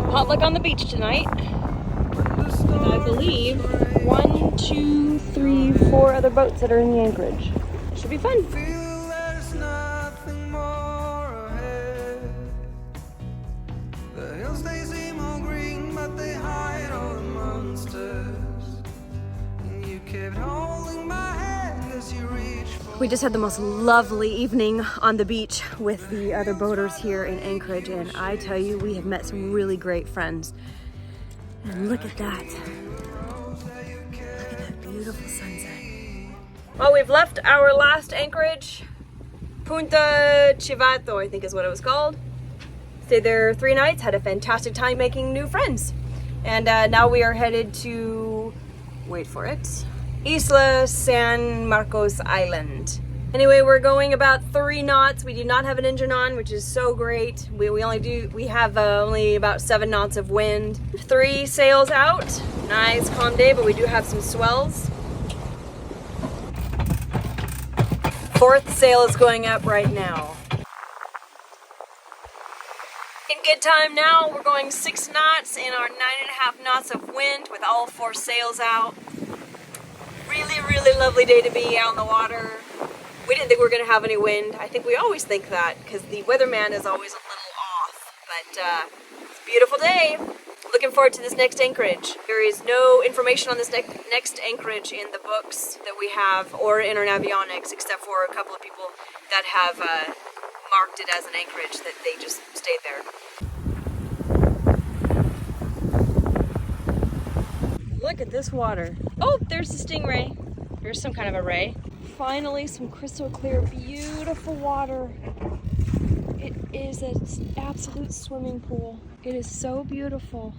got potluck on the beach tonight. And I believe 1, 2, 3, 4 other boats that are in the Anchorage. Should be fun. We just had the most lovely evening on the beach with the other boaters here in Anchorage, and I tell you, we have met some really great friends. And look at that. Look at that beautiful sunset. Well, we've left our last Anchorage, Punta Chivato, I think is what it was called. Stayed there 3 nights, had a fantastic time making new friends. And now we are headed to, wait for it, Isla San Marcos Island. Anyway, we're going about 3 knots. We do not have an engine on, which is so great. We have only about 7 knots of wind. 3 sails out. Nice calm day, but we do have some swells. 4th sail is going up right now. In good time now, we're going 6 knots in our 9.5 knots of wind with all 4 sails out. Really lovely day to be out on the water. We didn't think we were going to have any wind. I think we always think that because the weatherman is always a little off. But it's a beautiful day. Looking forward to this next Anchorage. There is no information on this next Anchorage in the books that we have or in our Navionics, except for a couple of people that have marked it as an Anchorage that they just stayed there. Look at this water. Oh, there's the stingray. There's some kind of a ray. Finally, some crystal clear, beautiful water. It is an absolute swimming pool. It is so beautiful.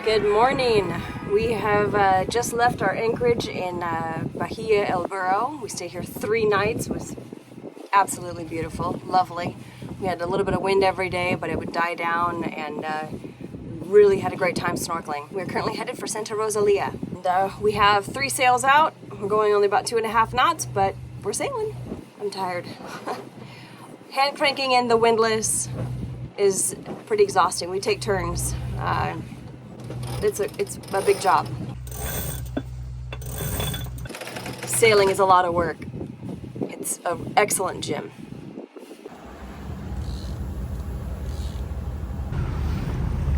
Good morning. We have just left our anchorage in Bahia El Burro. We stayed here 3 nights. It was absolutely beautiful, lovely. We had a little bit of wind every day, but it would die down, and really had a great time snorkeling. We're currently headed for Santa Rosalia. And, we have 3 sails out. We're going only about 2.5 knots, but we're sailing. I'm tired. Hand cranking in the windlass is pretty exhausting. We take turns. It's a big job. sailing is a lot of work. It's an excellent gym.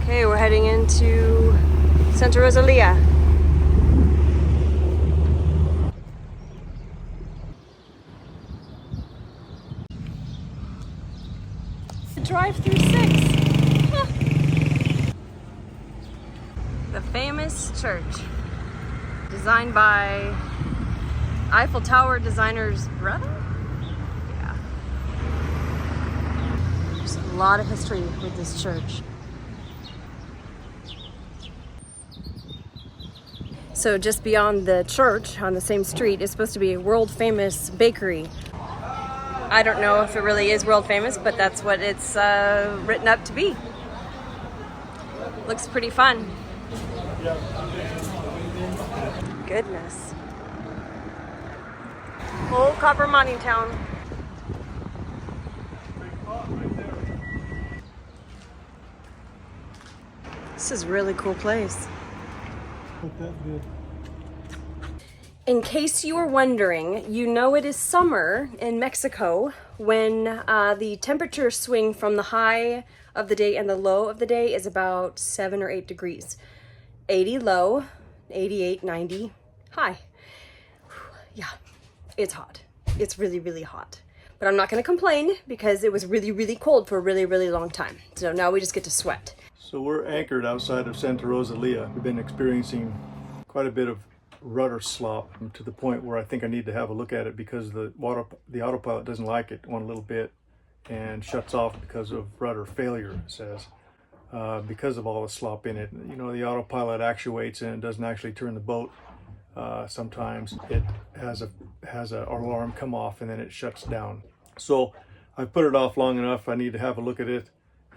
Okay, we're heading into Santa Rosalia. Drive-through 6. Huh. The famous church, designed by Eiffel Tower designer's brother? Yeah. There's a lot of history with this church. So just beyond the church, on the same street, is supposed to be a world-famous bakery. I don't know if it really is world famous, but that's what it's written up to be. Looks pretty fun. Goodness. Old copper mining town. This is a really cool place. In case you were wondering, you know it is summer in Mexico when the temperatures swing from the high of the day and the low of the day is about 7 or 8 degrees. 80 low, 88, 90 high. Yeah, it's hot. It's really, really hot. But I'm not going to complain because it was really, really cold for a really, really long time. So now we just get to sweat. So we're anchored outside of Santa Rosalia. We've been experiencing quite a bit of rudder slop to the point where I think I need to have a look at it because the autopilot doesn't like it one little bit and shuts off because of rudder failure, it says, because of all the slop in it. You know, the autopilot actuates and it doesn't actually turn the boat. Sometimes it has a alarm come off and then it shuts down. So I've put it off long enough. I need to have a look at it.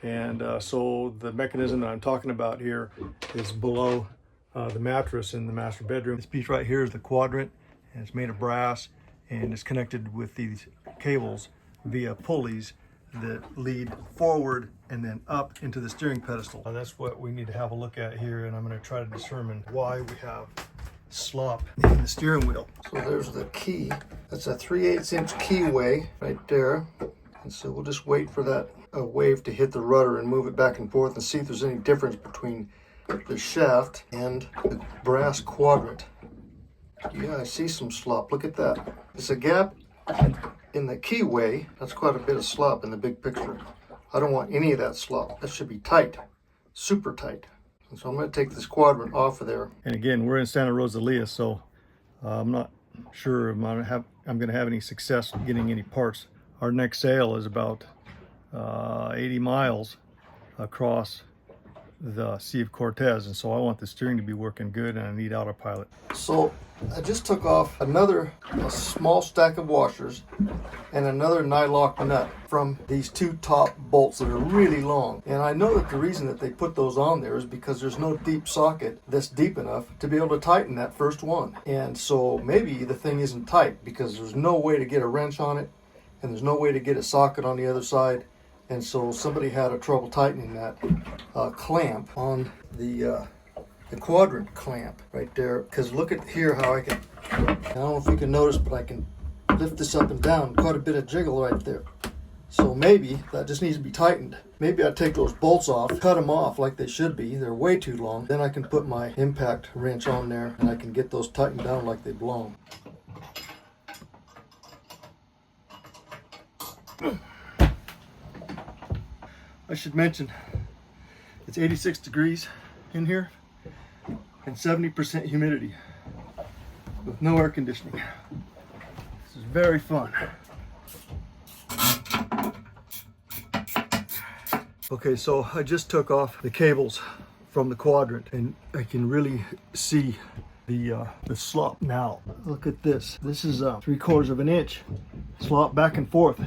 And so the mechanism that I'm talking about here is below the mattress in the master bedroom. This piece right here is the quadrant, and it's made of brass, and it's connected with these cables via pulleys that lead forward and then up into the steering pedestal. And that's what we need to have a look at here, and I'm going to try to determine why we have slop in the steering wheel. So there's the key. That's a 3/8 inch keyway right there. And so we'll just wait for that wave to hit the rudder and move it back and forth and see if there's any difference between the shaft and the brass quadrant. Yeah, I see some slop. Look at that. There's a gap in the keyway. That's quite a bit of slop in the big picture. I don't want any of that slop. That should be tight, super tight. And so I'm going to take this quadrant off of there. And again, we're in Santa Rosalia, so I'm not sure I'm going to have any success getting any parts. Our next sail is about 80 miles across the Sea of Cortez, and so I want the steering to be working good, and I need autopilot. So I just took off a small stack of washers and another nylock nut from these two top bolts that are really long. And I know that the reason that they put those on there is because there's no deep socket that's deep enough to be able to tighten that first one. And so maybe the thing isn't tight because there's no way to get a wrench on it, and there's no way to get a socket on the other side. And so somebody had a trouble tightening that clamp on the quadrant clamp right there. Because look at here how I can, I don't know if you can notice, but I can lift this up and down, quite a bit of jiggle right there. So maybe that just needs to be tightened. Maybe I take those bolts off, cut them off like they should be. They're way too long. Then I can put my impact wrench on there and I can get those tightened down like they belong. I should mention it's 86 degrees in here and 70% humidity with no air conditioning. This is very fun. Okay, so I just took off the cables from the quadrant and I can really see the slop now. Look at this. This is 3/4 of an inch slop back and forth.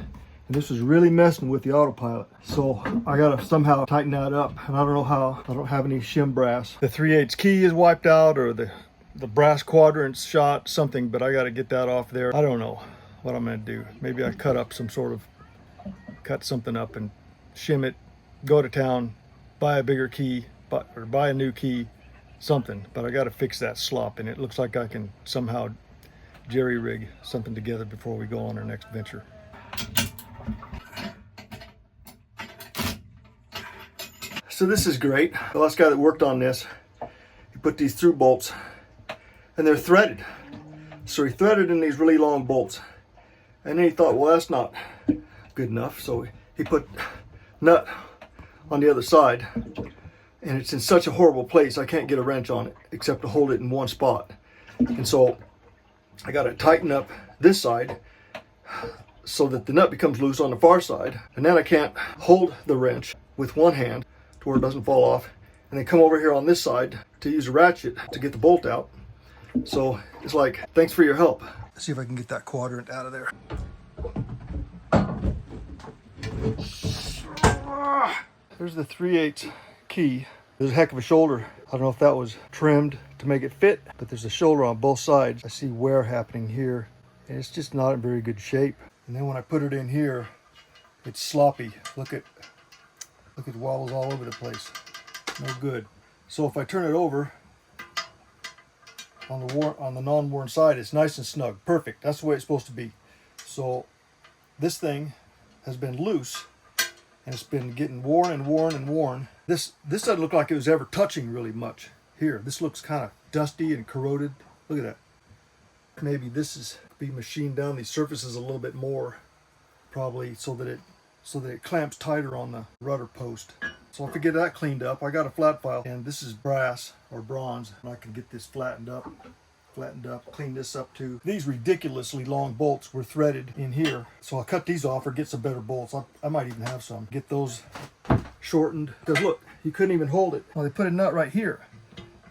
And this was really messing with the autopilot. So I gotta somehow tighten that up. And I don't know how. I don't have any shim brass. The 3/8 key is wiped out, or the brass quadrant's shot, something, but I gotta get that off there. I don't know what I'm gonna do. Maybe I cut something up and shim it, go to town, buy a bigger key, or buy a new key, something. But I gotta fix that slop, and it looks like I can somehow jerry rig something together before we go on our next venture. So this is great. The last guy that worked on this, he put these through bolts and they're threaded. So he threaded in these really long bolts. And then he thought, well, that's not good enough. So he put nut on the other side. And it's in such a horrible place, I can't get a wrench on it except to hold it in one spot. And so I got to tighten up this side so that the nut becomes loose on the far side. And then I can't hold the wrench with one hand to where it doesn't fall off. And then come over here on this side to use a ratchet to get the bolt out. So it's like, thanks for your help. Let's see if I can get that quadrant out of there. There's the 3/8 key. There's a heck of a shoulder. I don't know if that was trimmed to make it fit, but there's a shoulder on both sides. I see wear happening here, and it's just not in very good shape. And then when I put it in here, it's sloppy. Look at the wobbles all over the place. No good. So if I turn it over on the non-worn side, it's nice and snug. Perfect. That's the way it's supposed to be. So this thing has been loose, and it's been getting worn and worn and worn. This doesn't look like it was ever touching really much. Here, this looks kind of dusty and corroded. Look at that. Maybe this is be machined down these surfaces a little bit more, probably so that it clamps tighter on the rudder post. So if I get that cleaned up, I got a flat file, and this is brass or bronze, and I can get this flattened up, clean this up too. These ridiculously long bolts were threaded in here, so I'll cut these off or get some better bolts. I might even have some. Get those shortened, because look, you couldn't even hold it. Well, they put a nut right here,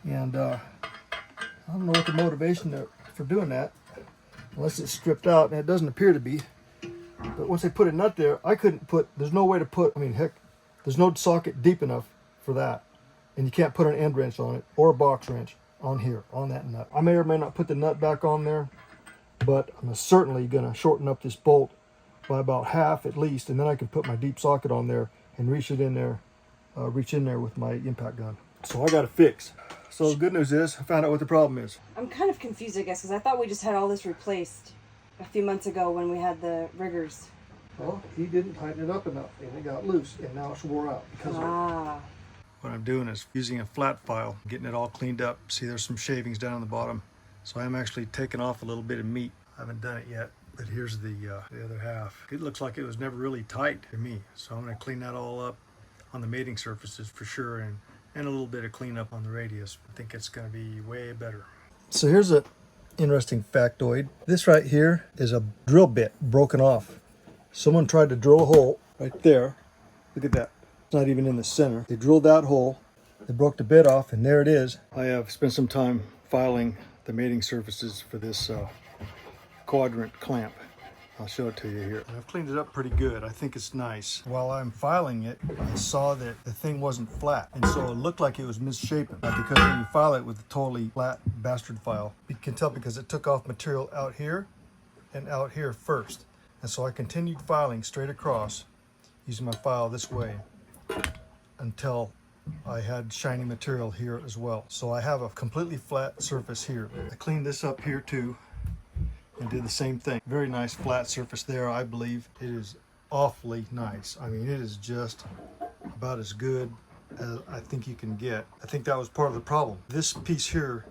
and I don't know what the motivation for doing that, unless it's stripped out, and it doesn't appear to be. But once they put a nut there, there's no way to put, heck, there's no socket deep enough for that. And you can't put an end wrench on it or a box wrench on here, on that nut. I may or may not put the nut back on there, but I'm certainly going to shorten up this bolt by about half at least, and then I can put my deep socket on there and reach in there with my impact gun. So I got a fix. So the good news is I found out what the problem is. I'm kind of confused, I guess, because I thought we just had all this replaced a few months ago when we had the riggers. Well, he didn't tighten it up enough, and it got loose, and now it's wore out because of it. What I'm doing is using a flat file, getting it all cleaned up. See, there's some shavings down on the bottom, so I'm actually taking off a little bit of meat. I haven't done it yet, but here's the other half. It looks like it was never really tight to me, so I'm going to clean that all up on the mating surfaces for sure, and a little bit of cleanup on the radius. I think it's going to be way better. So here's a interesting factoid. This right here is a drill bit broken off. Someone tried to drill a hole right there. Look at that. It's not even in the center. They drilled that hole. They broke the bit off, and there it is. I have spent some time filing the mating surfaces for this quadrant clamp. I'll show it to you here. I've cleaned it up pretty good. I think it's nice. While I'm filing it, I saw that the thing wasn't flat, and so it looked like it was misshapen. Because when you file it with a totally flat bastard file, you can tell because it took off material out here and out here first. And so I continued filing straight across using my file this way until I had shiny material here as well. So I have a completely flat surface here. I cleaned this up here too and did the same thing. Very nice flat surface there, I believe. It is awfully nice. I mean, it is just about as good as I think you can get. I think that was part of the problem. This piece here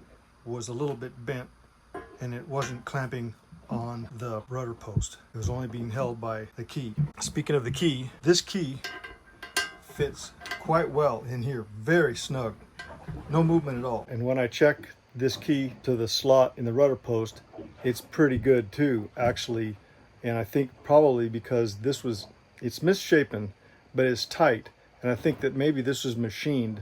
was a little bit bent, and it wasn't clamping on the rudder post. It was only being held by the key. Speaking of the key, this key fits quite well in here, very snug, no movement at all. And when I check this key to the slot in the rudder post, it's pretty good too, actually. And I think probably because it's misshapen, but it's tight. And I think that maybe this was machined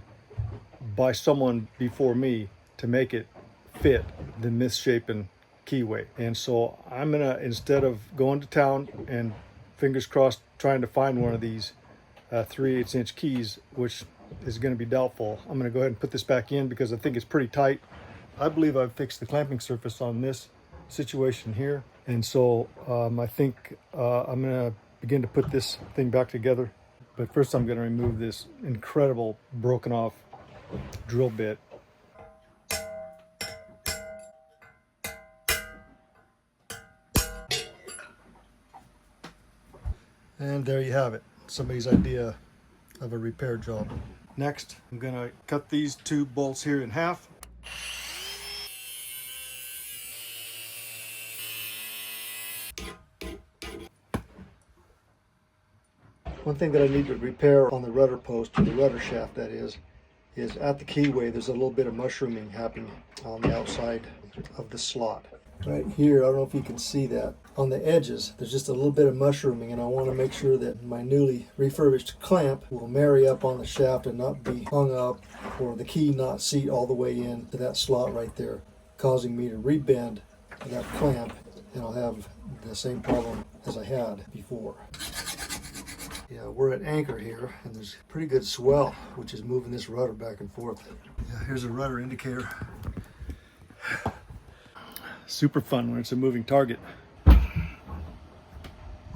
by someone before me to make it fit the misshapen keyway. And so I'm gonna, instead of going to town and fingers crossed trying to find one of these 3/8 inch keys, which is going to be doubtful, I'm going to go ahead and put this back in because I think it's pretty tight. I believe I've fixed the clamping surface on this situation here, and so I think I'm going to begin to put this thing back together. But first I'm going to remove this incredible broken off drill bit. And there you have it, somebody's idea of a repair job. Next, I'm gonna cut these two bolts here in half. One thing that I need to repair on the rudder post, or the rudder shaft that is at the keyway there's a little bit of mushrooming happening on the outside of the slot. Right here, I don't know if you can see that. On the edges, there's just a little bit of mushrooming, and I want to make sure that my newly refurbished clamp will marry up on the shaft and not be hung up, or the key not seat all the way in to that slot right there, causing me to rebend that clamp, and I'll have the same problem as I had before. Yeah, we're at anchor here, and there's pretty good swell, which is moving this rudder back and forth. Yeah, here's a rudder indicator. Super fun when it's a moving target.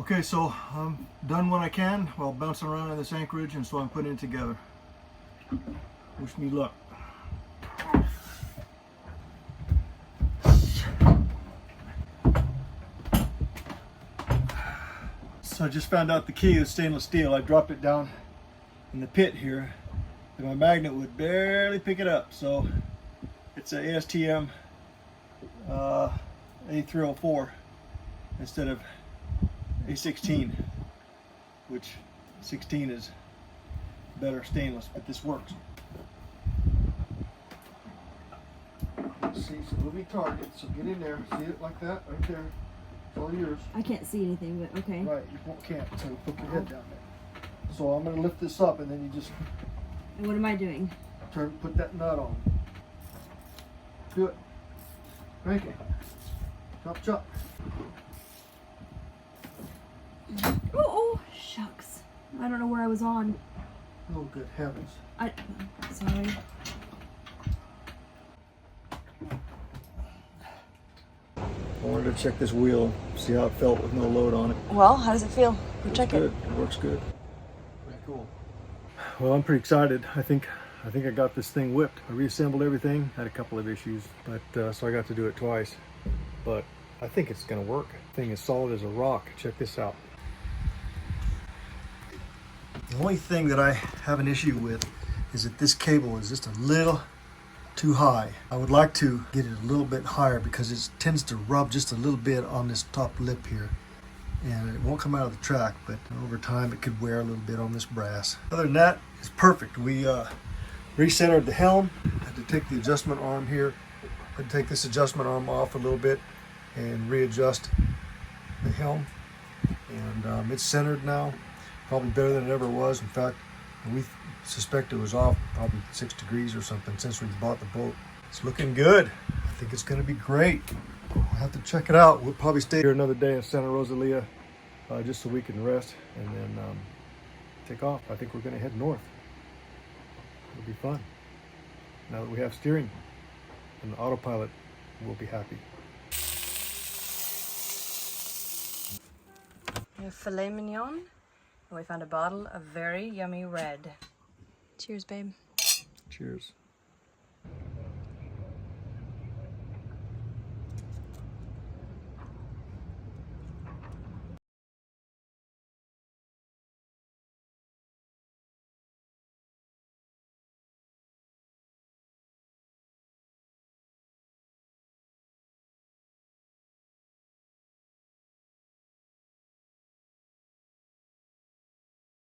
Okay, so I'm done when I can while bouncing around in this anchorage, and so I'm putting it together. Wish me luck. So I just found out the key is stainless steel. I dropped it down in the pit here, and my magnet would barely pick it up. So it's a ASTM A304 instead of A16, which 16 is better stainless, but this works. Let's see, it's a moving target, so get in there. See it like that, right there. It's all yours. I can't see anything, but okay. Right, you can't, so you put your head down there. So I'm going to lift this up, and then you just And what am I doing? put that nut on. Do it. Crank it. Chop, chop. Oh, shucks. I don't know where I was on. Oh, good heavens. Sorry. I wanted to check this wheel, see how it felt with no load on it. Well, how does it feel? Check Good. it. It works good. Pretty cool. Well, I'm pretty excited. I think I got this thing whipped. I reassembled everything. Had a couple of issues, but so I got to do it twice. But I think it's going to work. The thing is solid as a rock. Check this out. The only thing that I have an issue with is that this cable is just a little too high. I would like to get it a little bit higher because it tends to rub just a little bit on this top lip here, and it won't come out of the track, but over time it could wear a little bit on this brass. Other than that, it's perfect. We recentered the helm. I had to take the adjustment arm here. I had to take this adjustment arm off a little bit and readjust the helm, and it's centered now, probably better than it ever was. In fact, we suspect it was off probably 6 degrees or something since we bought the boat. It's looking good. I think it's going to be great. We'll have to check it out. We'll probably stay here another day in Santa Rosalia just so we can rest and then take off. I think we're going to head north. It'll be fun. Now that we have steering and the autopilot, we'll be happy. We have filet mignon, and we found a bottle of very yummy red. Cheers, babe. Cheers.